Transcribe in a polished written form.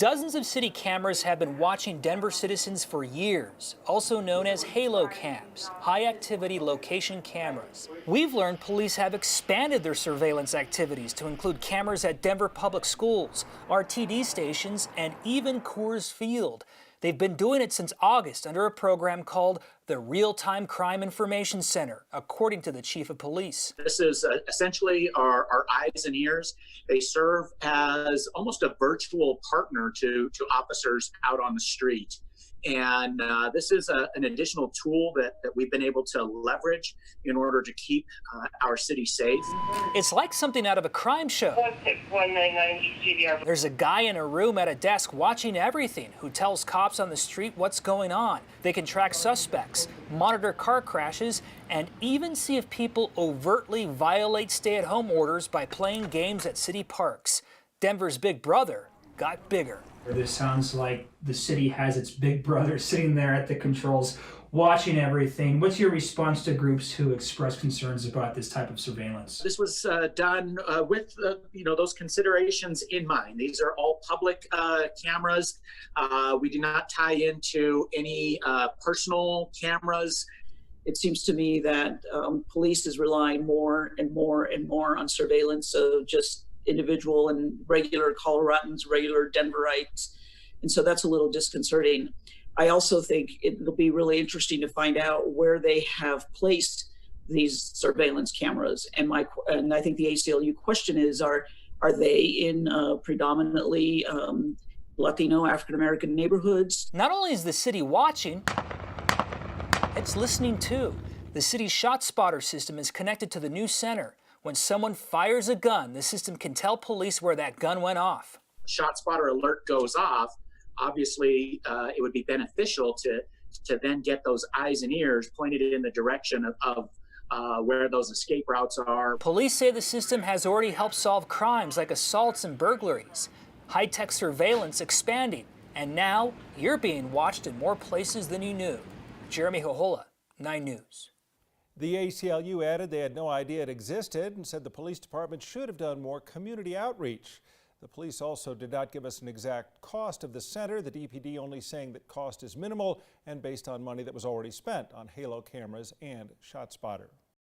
Dozens of city cameras have been watching Denver citizens for years, also known as halo cams, high-activity location cameras. We've learned police have expanded their surveillance activities to include cameras at Denver public schools, RTD stations, and even Coors Field. They've been doing it since August under a program called the Real-Time Crime Information Center, according to the chief of police. This is essentially our eyes and ears. They serve as almost a virtual partner to officers out on the street. And this is an additional tool that we've been able to leverage in order to keep our city safe. It's like something out of a crime show. 16199 East GDR. There's a guy in a room at a desk watching everything who tells cops on the street what's going on. They can track suspects, monitor car crashes, and even see if people overtly violate stay-at-home orders by playing games at city parks. Denver's Big Brother got bigger. This sounds like the city has its big brother sitting there at the controls watching everything. What's your response to groups who express concerns about this type of surveillance? This was done with those considerations in mind. These are all public cameras. We do not tie into any personal cameras. It seems to me that police is relying more and more and more on surveillance of just individual and regular Coloradans, regular Denverites. And so that's a little disconcerting. I also think it'll be really interesting to find out where they have placed these surveillance cameras. And I think the ACLU question is, are they in predominantly Latino, African-American neighborhoods? Not only is the city watching, it's listening too. The city's ShotSpotter system is connected to the new center. When someone fires a gun, the system can tell police where that gun went off. ShotSpotter alert goes off. Obviously, it would be beneficial to then get those eyes and ears pointed in the direction of where those escape routes are. Police say the system has already helped solve crimes like assaults and burglaries. High-tech surveillance expanding, and now you're being watched in more places than you knew. Jeremy Hohola, 9 News. The ACLU added they had no idea it existed and said the police department should have done more community outreach. The police also did not give us an exact cost of the center, the DPD only saying that cost is minimal and based on money that was already spent on halo cameras and ShotSpotter.